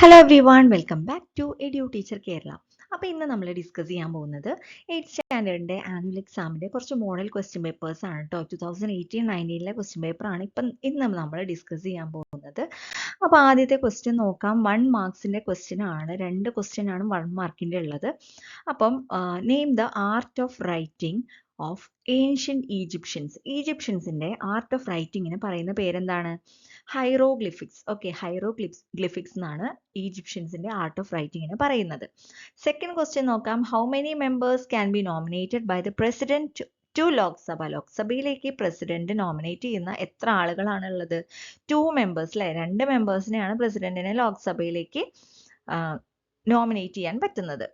Hello everyone welcome back to Edu Teacher Kerala. അപ്പോൾ ഇന്ന് നമ്മൾ ഡിസ്കസ് ചെയ്യാൻ പോകുന്നത് 8th സ്റ്റാൻഡേർഡിൻ്റെ ആനുവൽ എക്സാമിൻ്റെ കുറച്ച് മോഡൽ ക്വസ്റ്റ്യൻ പേപ്പേഴ്സ് ആണ് കേട്ടോ. 2018-19 ക്വസ്റ്റ്യൻ പേപ്പറാണ് ഇന്ന് നമ്മൾ ഡിസ്കസ് ചെയ്യാൻ പോകുന്നത്. അപ്പോൾ ആദ്യത്തെ ക്വസ്റ്റ്യൻ നോക്കാം. 1 മാർക്സിൻ്റെ ക്വസ്റ്റ്യൻ ആണ്. 2 ക്വസ്റ്റ്യൻ ആണ് 1 മാർക്കിൻ്റെ ഉള്ളത്. അപ്പം name the art of writing of ancient ഈജിപ്ഷ്യൻസിൻ്റെ ആർട്ട് ഓഫ് റൈറ്റിങ്ങിന് പറയുന്ന പേരെന്താണ്? ഹൈറോഗ്ലിഫിക്സ്. ഓക്കെ, ഹൈറോഗ്ലിഫിക്സ് എന്നാണ് ഈജിപ്ഷ്യൻസിന്റെ ആർട്ട് ഓഫ് റൈറ്റിങ്ങിന് പറയുന്നത്. സെക്കൻഡ് ക്വസ്റ്റ്യൻ നോക്കാം. How many members can be nominated by the president to Lok Sabha? ലോക്സഭയിലേക്ക് പ്രസിഡന്റ് നോമിനേറ്റ് ചെയ്യുന്ന എത്ര ആളുകളാണ് ഉള്ളത്? 2 മെമ്പേഴ്സ് അല്ലെ, 2 മെമ്പേഴ്സിനെയാണ് പ്രസിഡന്റിനെ ലോക്സഭയിലേക്ക് നോമിനേറ്റ് ചെയ്യാൻ പറ്റുന്നത്.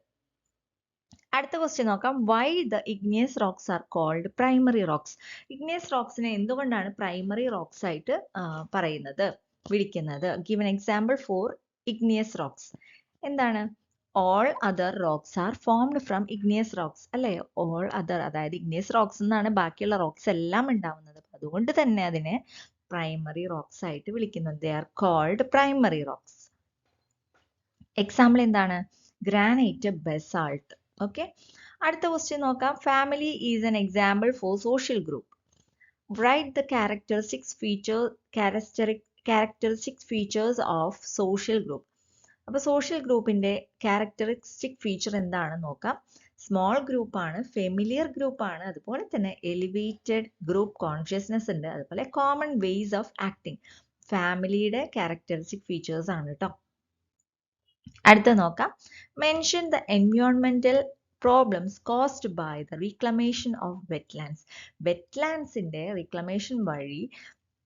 അടുത്ത ക്വസ്റ്റ്യൻ നോക്കാം. Why the igneous rocks are called primary rocks? Igneous റോക്സിനെ എന്തുകൊണ്ടാണ് പ്രൈമറി റോക്സ് ആയിട്ട് വിളിക്കുന്നത്? Give an example for igneous rocks. എന്താണ്? All other rocks are formed from igneous rocks അല്ലെ. ഓൾ അതർ, അതായത് ഇഗ്നിയസ് റോക്സ് എന്നാണ് ബാക്കിയുള്ള റോക്സ് എല്ലാം ഉണ്ടാവുന്നത്. അതുകൊണ്ട് തന്നെ അതിനെ പ്രൈമറി റോക്സ് ആയിട്ട് വിളിക്കുന്നത്. They are called primary rocks. Example എന്താണ്? Granite, basalt. ഓക്കെ, അടുത്ത ക്വസ്റ്റ്യൻ നോക്കാം. Family is an example for social group. Write the characteristic features of social group. അപ്പോൾ സോഷ്യൽ ഗ്രൂപ്പിന്റെ ക്യാരക്ടറിസ്റ്റിക് ഫീച്ചർ എന്താണെന്ന് നോക്കാം. സ്മോൾ ഗ്രൂപ്പ് ആണ്, ഫെമിലിയർ ഗ്രൂപ്പ് ആണ്, അതുപോലെ തന്നെ എലിവേറ്റഡ് ഗ്രൂപ്പ് കോൺഷ്യസ്നെസ് ഉണ്ട്, അതുപോലെ കോമൺ വേസ് ഓഫ് ആക്ടിങ്. ഫാമിലിയുടെ ക്യാരക്ടറിസ്റ്റിക് ഫീച്ചേഴ്സ് ആണ് കേട്ടോ. അടുത്ത നോക്കാം. മെൻഷൻ ദ എൻവയോൺമെന്റൽ problems caused by the reclamation of wetlands. വെറ്റ്ലാൻഡ്സിന്റെ റീക്ലമേഷൻ വഴി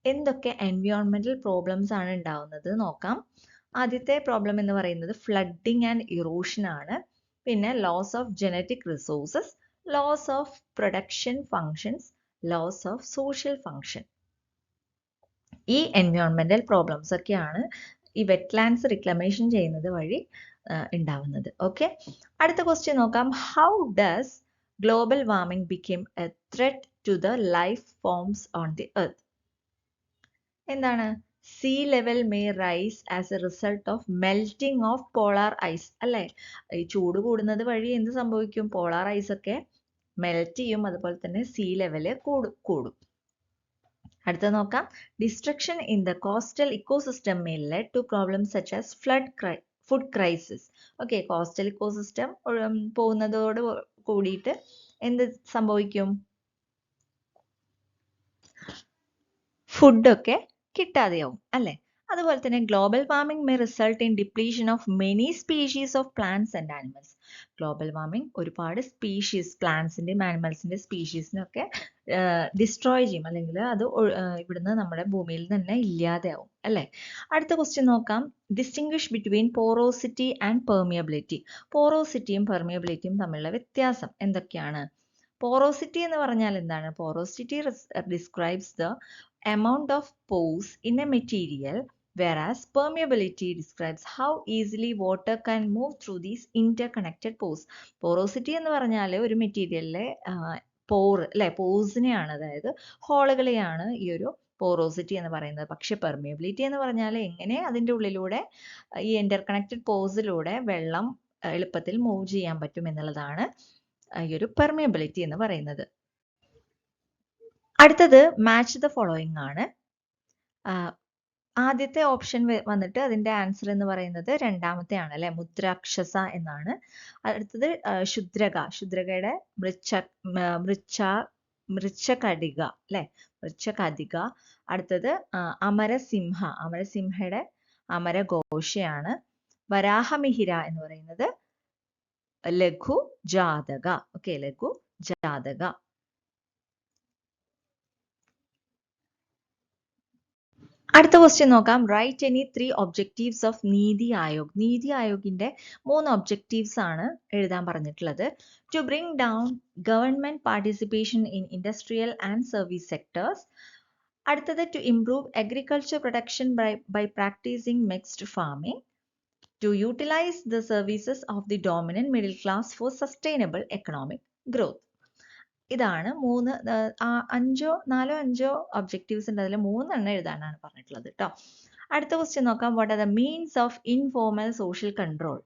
എന്തൊക്കെ എൻവയോൺമെന്റൽ പ്രോബ്ലംസ് ആണ് ഉണ്ടാവുന്നത് നോക്കാം. ആദ്യത്തെ പ്രോബ്ലം എന്ന് പറയുന്നത് ഫ്ലഡിങ് ആൻഡ് ഇറോഷൻ ആണ്. പിന്നെ loss of genetic resources, loss of production functions, loss of social function. ഈ എൻവയോൺമെന്റൽ പ്രോബ്ലംസ് ഒക്കെയാണ് ഈ വെറ്റ്ലാൻഡ്സ് റിക്ലമേഷൻ ചെയ്യുന്നത് വഴി ഉണ്ടാവുന്നത്. ഓക്കെ, അടുത്ത ക്വസ്റ്റ്യൻ നോക്കാം. How does global warming become a threat to the life forms on the earth? എന്താണ്? Sea level may rise as a result of melting of polar ice അല്ലെ. ഈ ചൂട് കൂടുന്നത് വഴി എന്ത് സംഭവിക്കും? പോളാർ ഐസ് ഒക്കെ മെൽറ്റ് ചെയ്യും, അതുപോലെ തന്നെ സീ ലെവല് കൂടും. അടുത്ത നോക്കാം. Destruction in the coastal ecosystem may lead to problems such as food crisis. Okay, coastal ecosystem പോകുന്നതോട് കൂടിയിട്ട് എന്ത് സംഭവിക്കും? ഫുഡൊക്കെ കിട്ടാതെയാവും അല്ലെ. അതുപോലെ തന്നെ global warming may result in depletion of many species of plants and animals. Global warming ഒരുപാട് സ്പീഷീസ്, പ്ലാന്റ്സിന്റെയും ആനിമൽസിന്റെ സ്പീഷീസിനൊക്കെ ഡിസ്ട്രോയ് ചെയ്യും, അല്ലെങ്കിൽ അത് ഇവിടുന്ന് നമ്മുടെ ഭൂമിയിൽ തന്നെ ഇല്ലാതെയാവും അല്ലെ. അടുത്ത ക്വസ്റ്റ്യൻ നോക്കാം. Distinguish between porosity and permeability. പോറോസിറ്റിയും പെർമിയബിലിറ്റിയും തമ്മിലുള്ള വ്യത്യാസം എന്തൊക്കെയാണ്? പോറോസിറ്റി എന്ന് പറഞ്ഞാൽ എന്താണ്? Porosity describes the amount of pores in a material, whereas permeability describes how easily water can move through these interconnected pores. Porosity എന്ന് പറഞ്ഞാൽ ഒരു മെറ്റീരിയലിലെ പോർ അല്ലെ, പോഴ്സിനെയാണ്, അതായത് ഹോളുകളെയാണ് ഈ ഒരു പോറോസിറ്റി എന്ന് പറയുന്നത്. പക്ഷെ പെർമിയബിലിറ്റി എന്ന് പറഞ്ഞാൽ എങ്ങനെ അതിൻ്റെ ഉള്ളിലൂടെ ഈ ഇന്റർകണക്റ്റഡ് പോഴ്സിലൂടെ വെള്ളം എളുപ്പത്തിൽ മൂവ് ചെയ്യാൻ പറ്റും എന്നുള്ളതാണ് ഈ ഒരു പെർമിയബിലിറ്റി എന്ന് പറയുന്നത്. അടുത്തത് മാച്ച് ദ ഫോളോയിങ് ആണ്. ആദ്യത്തെ ഓപ്ഷൻ വന്നിട്ട് അതിന്റെ ആൻസർ എന്ന് പറയുന്നത് രണ്ടാമത്തെ ആണ് അല്ലെ, മുദ്രാക്ഷസ എന്നാണ്. അടുത്തത് ശുദ്രകയുടെ മൃച്ഛകടിക അല്ലെ, മൃച്ഛകടിക. അടുത്തത് അമരസിംഹയുടെ അമരഘോഷയാണ്. വരാഹമിഹിര എന്ന് പറയുന്നത് ലഘു ജാതക. ഓക്കെ, ലഘു ജാതക. അടുത്ത ക്വസ്റ്റ്യൻ നോക്കാം. Right any 3 objectives of NITI Aayog. നീതി ആയോഗിന്റെ 3 ഒബ്ജക്റ്റീവ്സ് ആണ് എഴുതാൻ പറഞ്ഞിട്ടുള്ളത്. To bring down government participation in industrial and service sectors. അടുത്തത് to improve agriculture production by practising mixed farming. To utilise the services of the dominant middle class for sustainable economic growth. ഇതാണ് 4 5 objectives ഉണ്ട്. അതിൽ 3 എഴുതാനാണ് പറഞ്ഞിട്ടുള്ളത് കേട്ടോ. അടുത്ത question നോക്കാം. What are the means of informal social control?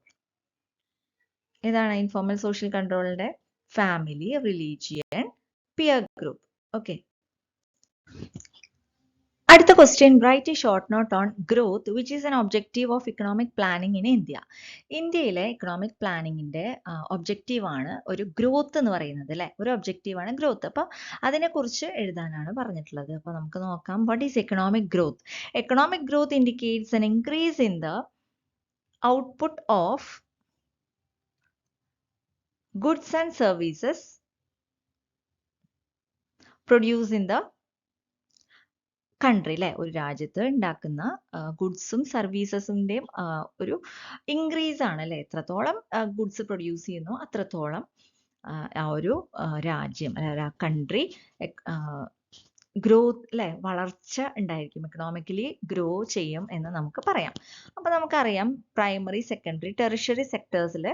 ഏതാണ് informal social കൺട്രോളിന്റെ? Family, religion, peer group. Okay. അടുത്ത question, write a short note on growth which is an objective of economic planning in India. ഇന്ത്യയിലെ economic പ്ലാനിങ്ങിന്റെ objective ആണ് ഒരു growth എന്ന് പറയുന്നത് അല്ലെ. ഒരു ഒബ്ജക്റ്റീവ് ആണ് ഗ്രോത്ത്. അപ്പൊ അതിനെക്കുറിച്ച് എഴുതാനാണ് പറഞ്ഞിട്ടുള്ളത്. അപ്പൊ നമുക്ക് നോക്കാം. What is economic growth? Economic growth indicates N increase in the output of goods and services produced in the country അല്ലെ. ഒരു രാജ്യത്ത് ഉണ്ടാക്കുന്ന ഗുഡ്സും സർവീസസിന്റെയും ഒരു ഇൻക്രീസ് ആണ് അല്ലെ. എത്രത്തോളം ഗുഡ്സ് പ്രൊഡ്യൂസ് ചെയ്യുന്നു അത്രത്തോളം ആ ഒരു രാജ്യം അല്ലെ, കൺട്രി ഗ്രോത്ത് അല്ലെ, വളർച്ച ഉണ്ടായിരിക്കും, എക്കണോമിക്കലി ഗ്രോ ചെയ്യും എന്ന് നമുക്ക് പറയാം. അപ്പൊ നമുക്കറിയാം പ്രൈമറി, സെക്കൻഡറി, ടെറിഷറി സെക്ടേഴ്സിൽ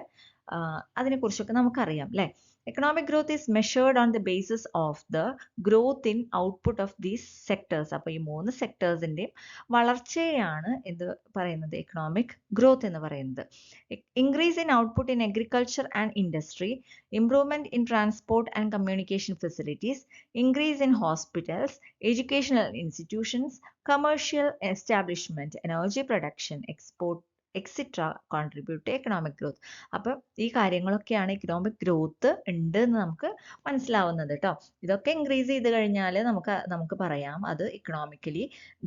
അതിനെക്കുറിച്ചൊക്കെ നമുക്കറിയാം അല്ലെ. Economic growth is measured on the basis of the growth in output of these sectors. അപ്പോൾ ഈ 3 സെക്ടേഴ്സിന്റെയും വളർച്ചയാണ് എന്ത് പറയുന്നത്? എക്കണോമിക് ഗ്രോത്ത് എന്ന് പറയുന്നത്. Increase in output in agriculture and industry, improvement in transport and communication facilities, increase in hospitals, educational institutions, commercial establishment, energy production, export, extra contribute to economic growth. അപ്പം ഈ കാര്യങ്ങളൊക്കെയാണ് എക്കണോമിക് ഗ്രോത്ത് ഉണ്ട് എന്ന് നമുക്ക് മനസ്സിലാവുന്നത് കേട്ടോ. ഇതൊക്കെ ഇൻക്രീസ് ചെയ്ത് കഴിഞ്ഞാൽ നമുക്ക് പറയാം അത് ഇക്കണോമിക്കലി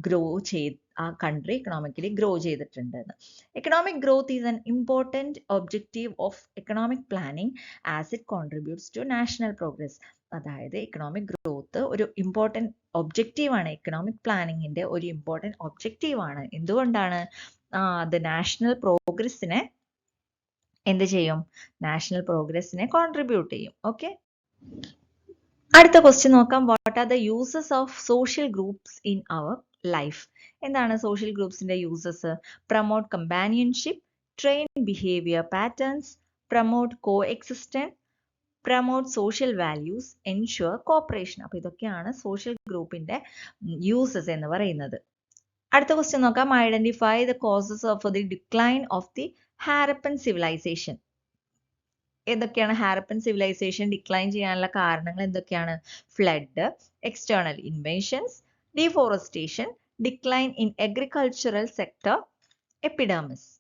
ഗ്രോ ചെയ്ത് ആ കൺട്രി ഇക്കണോമിക്കലി ഗ്രോ ചെയ്തിട്ടുണ്ട് എന്ന്. Economic growth is an important objective of economic planning as it contributes to national progress. അതായത് എക്കണോമിക് ഗ്രോത്ത് ഒരു ഇമ്പോർട്ടൻറ്റ് ഒബ്ജക്റ്റീവാണ്, എക്കണോമിക് പ്ലാനിങ്ങിന്റെ ഒരു ഇമ്പോർട്ടൻറ്റ് ഒബ്ജക്റ്റീവാണ്. എന്തുകൊണ്ടാണ്? അത് നാഷണൽ പ്രോഗ്രസ്സിനെ എന്ത് ചെയ്യും? നാഷണൽ പ്രോഗ്രസ്സിനെ കോൺട്രിബ്യൂട്ട് ചെയ്യും. ഓക്കെ. അടുത്ത ക്വസ്റ്റ്യൻ നോക്കാം. What are the uses of social groups in our life? എന്താണ് സോഷ്യൽ ഗ്രൂപ്പ്സിന്റെ uses? Promote companionship, train behaviour patterns, promote coexistence, promote social values, ensure corporation. അപ്പൊ ഇതൊക്കെയാണ് സോഷ്യൽ ഗ്രൂപ്പിന്റെ യൂസസ് എന്ന് പറയുന്നത്. അടുത്ത ക്വസ്റ്റ്യൻ നോക്കാം. Identify the causes of the decline of the Harappan civilisation. ഏതൊക്കെയാണ് ഹാരപ്പൻ സിവിലൈസേഷൻ ഡിക്ലൈൻ ചെയ്യാനുള്ള കാരണങ്ങൾ? എന്തൊക്കെയാണ്? Flood, external invasions, deforestation, decline in agricultural sector, epidemics.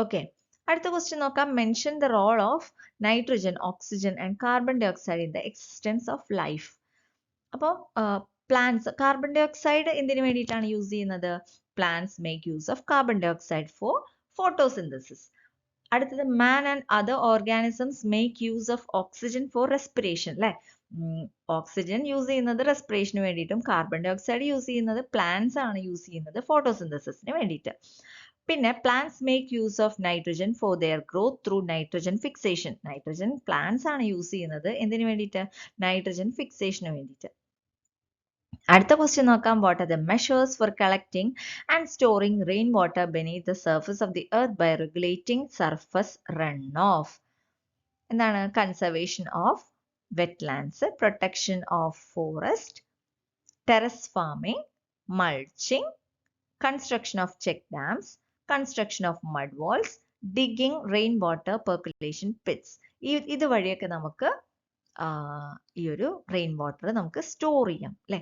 Okay. അടുത്ത ക്വസ്റ്റ്യൻ നോക്കാം. Mention the role of nitrogen, oxygen and carbon dioxide in the existence of life. അപ്പോൾ plants carbon dioxide എന്തിനു വേണ്ടിയിട്ടാണ് use ചെയ്യുന്നത്? Plants make use of carbon dioxide for photosynthesis. അടുത്തത് man and other organisms make use of oxygen for respiration അല്ലെ. Oxygen use ചെയ്യുന്നത് റെസ്പിറേഷന് വേണ്ടിയിട്ടും carbon dioxide use ചെയ്യുന്നത് പ്ലാന്റ്സ് ആണ് യൂസ് ചെയ്യുന്നത് ഫോട്ടോസിന്തസിസിന് വേണ്ടിയിട്ട്. പിന്നെ plants make use of nitrogen for their growth through nitrogen fixation. Nitrogen plants ആണ് യൂസ് ചെയ്യുന്നത് എന്തിനു വേണ്ടിയിട്ട്? നൈട്രജൻ ഫിക്സേഷന് വേണ്ടിയിട്ട്. അടുത്ത ക്വസ്റ്റ്യൻ നോക്കാം. What are the measures for collecting and storing rain water beneath the surface of the earth by regulating surface run off? എന്താണ്? Conservation of wetlands, protection of forest, terrace farming, mulching, construction of check dams, construction of mud walls, digging rain water percolation pits. ഇതുവഴിയൊക്കെ നമുക്ക് ഈ ഒരു rain water നമുക്ക് store ചെയ്യാം അല്ലെ.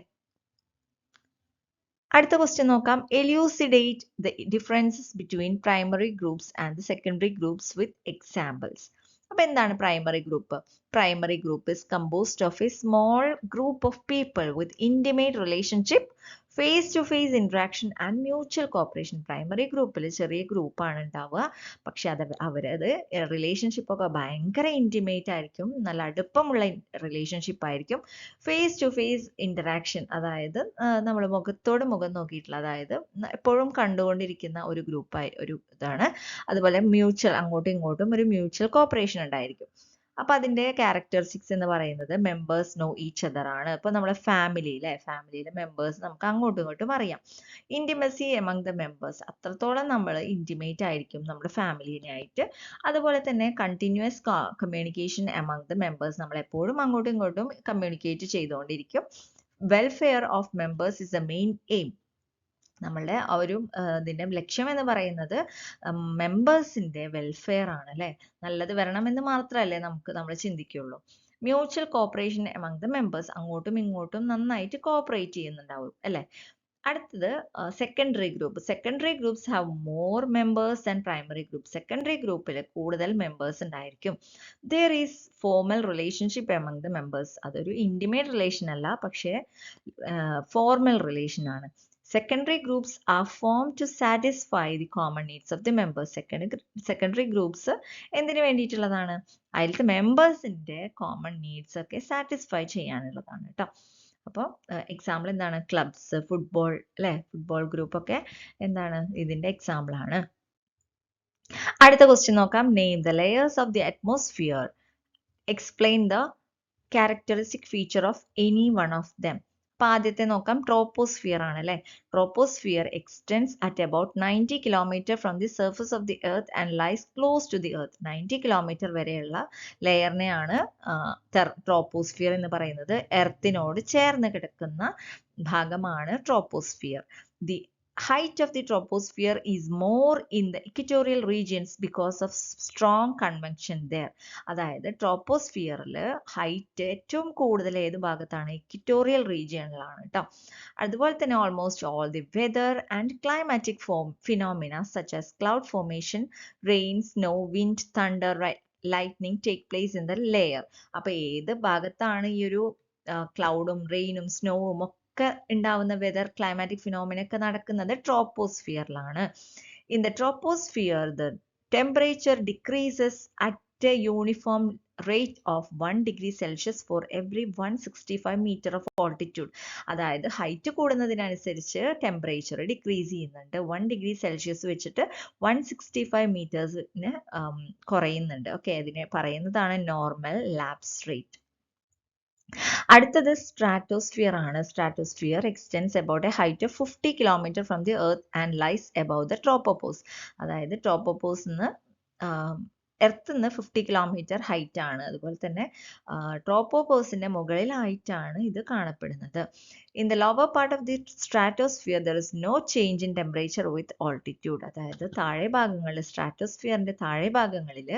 അടുത്ത question നോക്കാം. Elucidate the differences between primary groups and the secondary groups with examples. അപ്പൊ എന്താണ് primary group? Primary group is composed of a small group of people with intimate relationship, face to face interaction and mutual cooperation. Primary ഗ്രൂപ്പിൽ ചെറിയ ഗ്രൂപ്പാണ് ഉണ്ടാവുക, പക്ഷെ അവരത് relationship ഒക്കെ ഭയങ്കര ഇൻറ്റിമേറ്റ് ആയിരിക്കും, നല്ല അടുപ്പമുള്ള റിലേഷൻഷിപ്പ് ആയിരിക്കും. ഫേസ് ടു ഫേസ് ഇന്ററാക്ഷൻ, അതായത് നമ്മൾ മുഖത്തോട് മുഖം നോക്കിയിട്ടുള്ള, അതായത് എപ്പോഴും കണ്ടുകൊണ്ടിരിക്കുന്ന ഒരു ഗ്രൂപ്പായി ഒരു ഇതാണ്. അതുപോലെ മ്യൂച്വൽ, അങ്ങോട്ടും ഇങ്ങോട്ടും ഒരു മ്യൂച്വൽ കോപ്പറേഷൻ ഉണ്ടായിരിക്കും. അപ്പൊ അതിന്റെ ക്യാരക്ടറിസ്റ്റിക്സ് എന്ന് പറയുന്നത് മെമ്പേഴ്സ് നോ ഈച്ച് അതർ ആണ്. ഇപ്പൊ നമ്മളെ ഫാമിലിയിലെ മെമ്പേഴ്സ് നമുക്ക് അങ്ങോട്ടും ഇങ്ങോട്ടും അറിയാം. ഇന്റിമസി എമംഗ് ദ മെമ്പേഴ്സ്, അത്രത്തോളം നമ്മൾ ഇന്റിമേറ്റ് ആയിരിക്കും നമ്മുടെ ഫാമിലിനായിട്ട്. അതുപോലെ തന്നെ continuous communication among the members, നമ്മൾ എപ്പോഴും അങ്ങോട്ടും ഇങ്ങോട്ടും കമ്മ്യൂണിക്കേറ്റ് ചെയ്തുകൊണ്ടിരിക്കും. Welfare of members is the main aim. നമ്മളുടെ ആ ഒരു ഇതിൻ്റെ ലക്ഷ്യം എന്ന് പറയുന്നത് മെമ്പേഴ്സിൻ്റെ വെൽഫെയർ ആണ് അല്ലേ. നല്ലത് വരണമെന്ന് മാത്രമല്ലേ നമ്മൾ ചിന്തിക്കുള്ളൂ. Mutual cooperation among the members, അങ്ങോട്ടും ഇങ്ങോട്ടും നന്നായിട്ട് കോപ്പറേറ്റ് ചെയ്യുന്നുണ്ടാവും അല്ലേ. അടുത്തത് secondary group. Secondary groups have more members than primary group. Secondary ഗ്രൂപ്പിൽ കൂടുതൽ മെമ്പേഴ്സ് ഉണ്ടായിരിക്കും. There is formal relationship among the members. അതൊരു ഇൻറ്റിമേറ്റ് റിലേഷൻ അല്ല, പക്ഷേ ഫോർമൽ റിലേഷൻ ആണ്. Secondary groups are formed to satisfy the common needs of the members. Secondary groups എന്തിനു വേണ്ടിയിട്ടുള്ളതാണ്? അതിലത്തെ മെമ്പേഴ്സിൻ്റെ കോമൺ നീഡ്സ് ഒക്കെ സാറ്റിസ്ഫൈ ചെയ്യാനുള്ളതാണ് കേട്ടോ. അപ്പോൾ എക്സാമ്പിൾ എന്താണ്? ക്ലബ്സ്, ഫുട്ബോൾ അല്ലേ, ഫുട്ബോൾ ഗ്രൂപ്പ് ഒക്കെ എന്താണ് ഇതിൻ്റെ എക്സാമ്പിൾ ആണ്. അടുത്ത ക്വസ്റ്റ്യൻ നോക്കാം. Name the layers of the atmosphere. Explain the characteristic feature of any one of them. അപ്പോൾ ആദ്യത്തെ നോക്കാം, ട്രോപ്പോസ്ഫിയർ ആണ് അല്ലേ. Troposphere extends at about 90 kilometre from the surface of the earth and lies close to the earth. 90 kilometre വരെയുള്ള ലെയറിനെയാണ് troposphere എന്ന് പറയുന്നത്. എർത്തിനോട് ചേർന്ന് കിടക്കുന്ന ഭാഗമാണ് troposphere. The height of the troposphere is more in the equatorial regions because of strong convection there. അതായത് ട്രോപ്പോസ്ഫിയറിൽ height ഏറ്റവും കൂടുതൽ ഏത് ഭാഗത്താണ്? ഇക്വറ്റോറിയൽ റീജിയനിലാണ് കേട്ടോ. അതുപോലെ തന്നെ almost all the weather and climatic phenomena such as cloud formation, rain, snow, wind, thunder, lightning take place in the layer. അപ്പോൾ ഏത് ഭാഗത്താണ് ഈ ഒരു ക്ലൗഡും റെയിനും സ്നോവും ഒക്കെ ഉണ്ടാവുന്ന വെതർ ക്ലൈമാറ്റിക് ഫിനോമിന ഒക്കെ നടക്കുന്നത്? ട്രോപ്പോസ്ഫിയറിലാണ്. In the troposphere the temperature decreases at a uniform rate of 1 degree Celsius for every 165 metre of altitude. അതായത് ഹൈറ്റ് കൂടുന്നതിനനുസരിച്ച് ടെമ്പറേച്ചർ ഡിക്രീസ് ചെയ്യുന്നുണ്ട്. 1 degree Celsius വെച്ചിട്ട് 165 മീറ്റേഴ്സിന് കുറയുന്നുണ്ട്. ഓക്കെ, അതിനെ പറയുന്നതാണ് നോർമൽ ലാപ്സ് റേറ്റ്. അടുത്തത് സ്ട്രാറ്റോസ്ഫിയർ ആണ്. Stratosphere extends about a height of 50 kilometre from the earth and lies above the tropopause. അതായത് ട്രോപ്പോപോസിന്ന് എർത്തുനിന്ന് 50 കിലോമീറ്റർ ഹൈറ്റ് ആണ്. അതുപോലെ തന്നെ ട്രോപ്പോപോസിന്റെ മുകളിലായിട്ടാണ് ഇത് കാണപ്പെടുന്നത്. In the lower part of the stratosphere there is no change in temperature with altitude. അതായത് താഴെ ഭാഗങ്ങളിൽ, സ്ട്രാറ്റോസ്ഫിയറിന്റെ താഴെ ഭാഗങ്ങളിൽ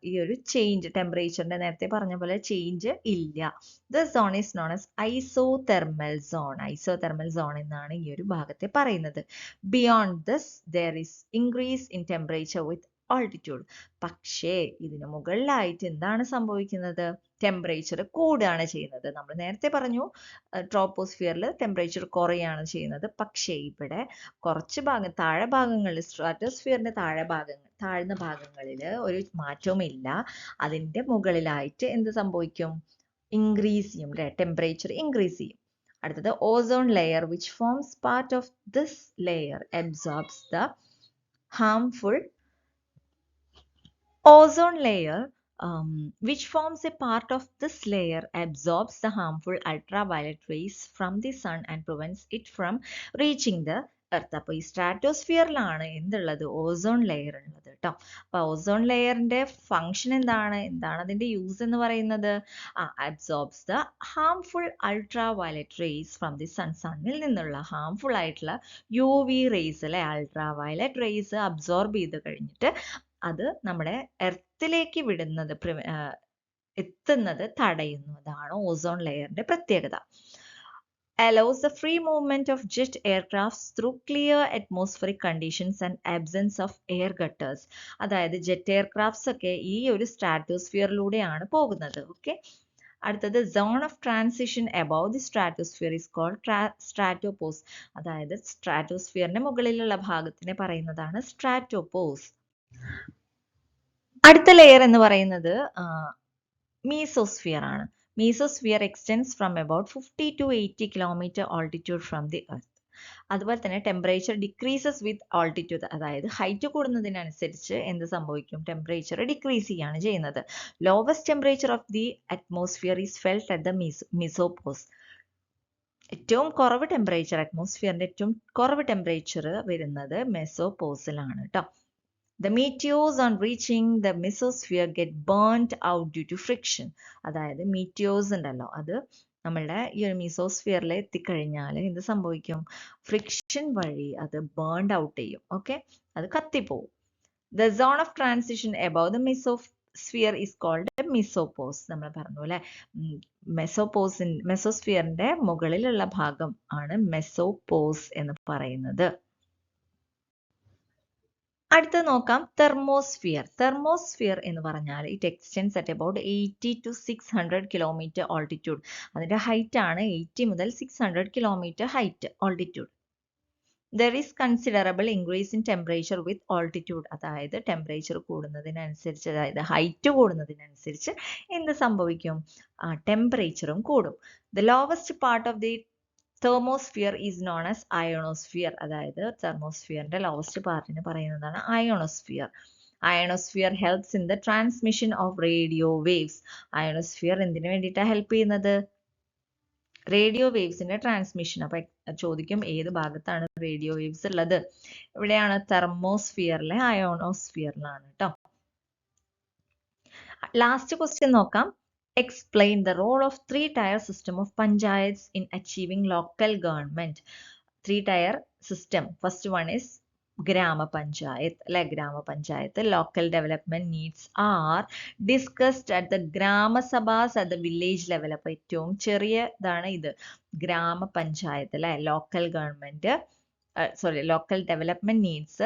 ഈ ഒരു ചേഞ്ച്, ടെമ്പറേച്ചറിന്റെ നേരത്തെ പറഞ്ഞ പോലെ ചേഞ്ച് ഇല്ല. This zone is known as isothermal zone. Isothermal zone എന്നാണ് ഈ ഒരു ഭാഗത്തെ പറയുന്നത്. Beyond this there is increase in temperature with altitude. പക്ഷേ ഇതിന് മുകളിലായിട്ട് എന്താണ് സംഭവിക്കുന്നത്? ടെമ്പറേച്ചർ കൂടുകയാണ് ചെയ്യുന്നത്. നമ്മൾ നേരത്തെ പറഞ്ഞു ട്രോപ്പോസ്ഫിയറിൽ ടെമ്പറേച്ചർ കുറയാണ് ചെയ്യുന്നത്. പക്ഷേ ഇവിടെ കുറച്ച് താഴെ ഭാഗങ്ങളിൽ, സ്ട്രാറ്റോസ്ഫിയറിന്റെ താഴ്ന്ന ഭാഗങ്ങളിൽ ഒരു മാറ്റവും ഇല്ല. അതിൻ്റെ മുകളിലായിട്ട് എന്ത് സംഭവിക്കും? ഇൻക്രീസ് ചെയ്യും അല്ലേ, ടെമ്പറേച്ചർ ഇൻക്രീസ് ചെയ്യും. അടുത്തത് ozone layer which forms part of this layer absorbs the harmful ozone layer which forms a part of this layer absorbs the harmful ultraviolet rays from the sun and prevents it from reaching the earth. അപ്പോൾ ഈ സ്ട്രാറ്റോസ്ഫിയറിലാണ് എന്തുള്ളത്? Ozone layer ഉള്ളത് കേട്ടോ. അപ്പോൾ ozone ലെയറിന്റെ function എന്താണ് അതിന്റെ use എന്ന് പറയുന്നത്? Absorbs the harmful ultraviolet rays from the sun. സണ്ണിൽ നിന്നുള്ള ഹാംഫുൾ ആയിട്ടുള്ള UV റേസ് അല്ലെ, അൾട്രാവയലറ്റ് റേസ് അബ്സോർബ് ചെയ്ത് കഴിഞ്ഞിട്ട് അത് നമ്മുടെ എർത്തിലേക്ക് എത്തുന്നത് തടയുന്നു. അതാണ് ഓസോൺ ലെയറിന്റെ പ്രത്യേകത. allows the free movement of jet aircrafts through clear atmospheric conditions and absence of air gutters. അതായത് ജെറ്റ് എയർക്രാഫ്റ്റ്സ് ഒക്കെ ഈ ഒരു സ്ട്രാറ്റോസ്ഫിയറിലൂടെയാണ് പോകുന്നത്. ഓക്കെ, അടുത്തത് zone of transition above the stratosphere is called stratopause. അതായത് സ്ട്രാറ്റോസ്ഫിയറിന്റെ മുകളിലുള്ള ഭാഗത്തിനെ പറയുന്നതാണ് സ്ട്രാറ്റോപോസ്. അടുത്ത ലെയർ എന്ന് പറയുന്നത് മീസോസ്ഫിയർ ആണ്. Mesosphere extends from about 50 to 80 kilometre altitude from the earth. അതുപോലെ തന്നെ ടെമ്പറേച്ചർ ഡിക്രീസസ് വിത്ത് ഓൾട്ടിറ്റ്യൂഡ്. അതായത് ഹൈറ്റ് കൂടുന്നതിനനുസരിച്ച് എന്ത് സംഭവിക്കും? ടെമ്പറേച്ചർ ഡിക്രീസ് ചെയ്യാണ് ചെയ്യുന്നത്. Lowest temperature of the atmosphere is felt at the mesopause. ഏറ്റവും കുറവ് ടെമ്പറേച്ചർ, അറ്റ്മോസ്ഫിയറിന്റെ ഏറ്റവും കുറവ് ടെമ്പറേച്ചർ വരുന്നത് മെസോപോസിലാണ് കേട്ടോ. The meteors on reaching the mesosphere get burnt out due to friction. അതായത് മീറ്റിയോസ് ഉണ്ടല്ലോ, അത് നമ്മളുടെ ഈ ഒരു മീസോസ്ഫിയറിൽ എത്തിക്കഴിഞ്ഞാൽ എന്ത് സംഭവിക്കും? ഫ്രിക്ഷൻ വഴി അത് ബേൺഡ് ഔട്ട് ചെയ്യും. ഓക്കെ, അത് കത്തിപ്പോവും. The zone of transition above the mesosphere is called mesopause. നമ്മൾ പറഞ്ഞു അല്ലെ, മെസോസ്ഫിയറിന്റെ മുകളിലുള്ള ഭാഗം ആണ് മെസോപോസ് എന്ന് പറയുന്നത്. അടുത്ത നോക്കാം, തെർമോസ്ഫിയർ. തെർമോസ്ഫിയർ എന്ന് പറഞ്ഞാൽ it extends at about 80 to 600 kilometre altitude. അതിന്റെ ഹൈറ്റ് ആണ് 80 മുതൽ 600 kilometre height altitude. There is considerable increase in temperature with altitude. അതായത് ടെമ്പറേച്ചർ കൂടുന്നതിനനുസരിച്ച്, അതായത് ഹൈറ്റ് കൂടുന്നതിനനുസരിച്ച് എന്ത് സംഭവിക്കും? ടെമ്പറേച്ചറും കൂടും. The lowest part of the thermosphere is known as ionosphere. അതായത് തെർമോസ്ഫിയറിന്റെ ലോവസ്റ്റ് പാർട്ടിനെ പറയുന്നതാണ് ionosphere. Ionosphere helps in the transmission of radio waves. Ionosphere എന്തിനു വേണ്ടിയിട്ടാണ് ഹെൽപ്പ് ചെയ്യുന്നത്? റേഡിയോ വേവ്സിന്റെ ട്രാൻസ്മിഷൻ. അപ്പൊ ചോദിക്കും ഏത് ഭാഗത്താണ് റേഡിയോ വേവ്സ് ഉള്ളത്? ഇവിടെയാണ്, തെർമോസ്ഫിയറിലെ അയോണോസ്ഫിയറിലാണ് കേട്ടോ. ലാസ്റ്റ് ക്വസ്റ്റ്യൻ നോക്കാം. Explain the role of three-tier system of panchayats in achieving local government. Three-tier system. First one is Grama Panchayat. Like Grama Panchayat, local development needs are discussed at the Grama Sabhas at the village level. അപ്പോൾ ഏറ്റവും ചെറിയതാണ് ഇത്, ഗ്രാമ പഞ്ചായത്ത് അല്ലെ. Local government local development needs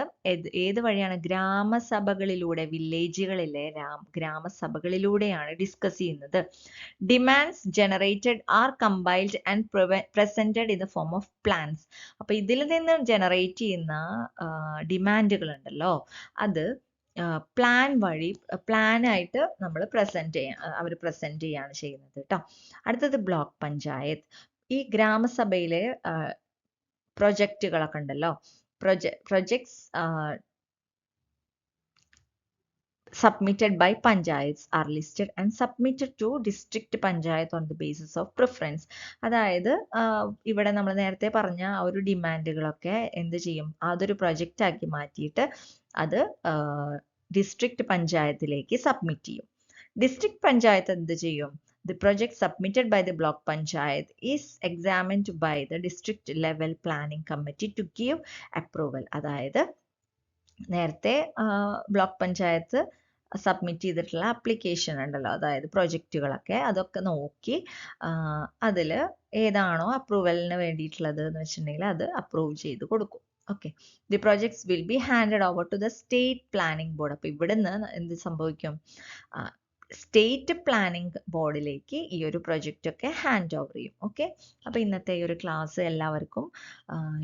ഏത് വഴിയാണ്? ഗ്രാമസഭകളിലൂടെ, വില്ലേജുകളിലെ ഗ്രാമസഭകളിലൂടെയാണ് discuss ചെയ്യുന്നത്. Demands generated are compiled and presented in the form of plans. അപ്പൊ ഇതിൽ നിന്ന് ജനറേറ്റ് ചെയ്യുന്ന ഡിമാൻഡുകൾ ഉണ്ടല്ലോ, അത് പ്ലാൻ വഴി, പ്ലാനായിട്ട് നമ്മൾ അവർ പ്രസന്റ് ചെയ്യാണ് ചെയ്യുന്നത് കേട്ടോ. അടുത്തത് ബ്ലോക്ക് പഞ്ചായത്ത്. ഈ ഗ്രാമസഭയിലെ പ്രൊജക്റ്റുകളൊക്കെ ഉണ്ടല്ലോ, projects submitted by panchayats are listed and submitted to district panchayat on the basis of preference. അതായത് ഇവിടെ നമ്മൾ നേരത്തെ പറഞ്ഞ ആ ഒരു ഡിമാൻഡുകളൊക്കെ എന്ത് ചെയ്യും? അതൊരു പ്രൊജക്റ്റ് ആക്കി മാറ്റിയിട്ട് അത് ഡിസ്ട്രിക്ട് പഞ്ചായത്തിലേക്ക് സബ്മിറ്റ് ചെയ്യും. ഡിസ്ട്രിക്ട് പഞ്ചായത്ത് എന്ത് ചെയ്യും? The project submitted by the block panchayat is examined by the district level planning committee to give approval. അതായത് നേരത്തെ ബ്ലോക്ക് പഞ്ചായത്ത് സബ്മിറ്റ് ചെയ്തിട്ടുള്ള ആപ്ലിക്കേഷൻ ഉണ്ടല്ലോ, അതായത് പ്രൊജക്റ്റുകളൊക്കെ, അതൊക്കെ നോക്കി അതിൽ ഏതാണോ അപ്രൂവലിന് വേണ്ടിയിട്ടുള്ളത് എന്ന് വെച്ചിട്ടുണ്ടെങ്കിൽ അത് അപ്രൂവ് ചെയ്ത് കൊടുക്കും. Okay, the projects will be handed over to the state planning board. അപ്പോൾ ഇവിടുന്ന് എന്ത് സംഭവിക്കും? സ്റ്റേറ്റ് പ്ലാനിംഗ് ബോർഡിലേക്ക് ഈ ഒരു പ്രൊജക്റ്റ് ഒക്കെ ഹാൻഡ് ഓവർ ചെയ്യും. ഓക്കെ, അപ്പോൾ ഇന്നത്തെ ഈ ഒരു ക്ലാസ് എല്ലാവർക്കും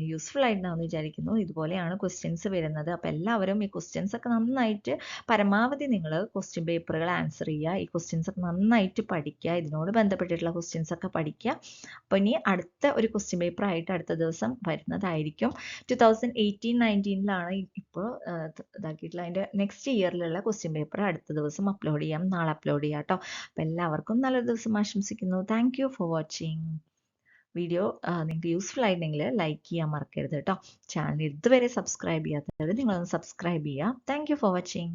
യൂസ്ഫുൾ ആയിട്ടുണ്ടാവുമെന്ന് വിചാരിക്കുന്നു. ഇതുപോലെയാണ് ക്വസ്റ്റ്യൻസ് വരുന്നത്. അപ്പോൾ എല്ലാവരും ഈ ക്വസ്റ്റ്യൻസ് ഒക്കെ നന്നായിട്ട്, പരമാവധി നിങ്ങൾ ക്വസ്റ്റ്യൻ പേപ്പറുകൾ ആൻസർ ചെയ്യുക. ഈ ക്വസ്റ്റ്യൻസ് ഒക്കെ നന്നായിട്ട് പഠിക്കുക, ഇതിനോട് ബന്ധപ്പെട്ടിട്ടുള്ള ക്വസ്റ്റ്യൻസ് ഒക്കെ പഠിക്കുക. അപ്പോൾ ഇനി അടുത്ത ഒരു ക്വസ്റ്റ്യൻ പേപ്പർ ആയിട്ട് അടുത്ത ദിവസം വരുന്നതായിരിക്കും. 2018-19 ഇപ്പോൾ ഇതാക്കിയിട്ടുള്ള അതിൻ്റെ നെക്സ്റ്റ് ഇയറിലുള്ള ക്വസ്റ്റ്യൻ പേപ്പർ അടുത്ത ദിവസം അപ്ലോഡ് ചെയ്യാം, നാളെ അപ്ലോഡ് ചെയ്യാം കേട്ടോ. അപ്പം എല്ലാവർക്കും നല്ലൊരു ദിവസം ആശംസിക്കുന്നു. Thank you for watching. Video നിങ്ങൾക്ക് യൂസ്ഫുൾ ആയിട്ടുണ്ടെങ്കിൽ ലൈക്ക് ചെയ്യാൻ മറക്കരുത് കേട്ടോ. ചാനൽ ഇതുവരെ സബ്സ്ക്രൈബ് ചെയ്യാത്തവർ നിങ്ങളൊന്ന് സബ്സ്ക്രൈബ് ചെയ്യുക. Thank you for watching.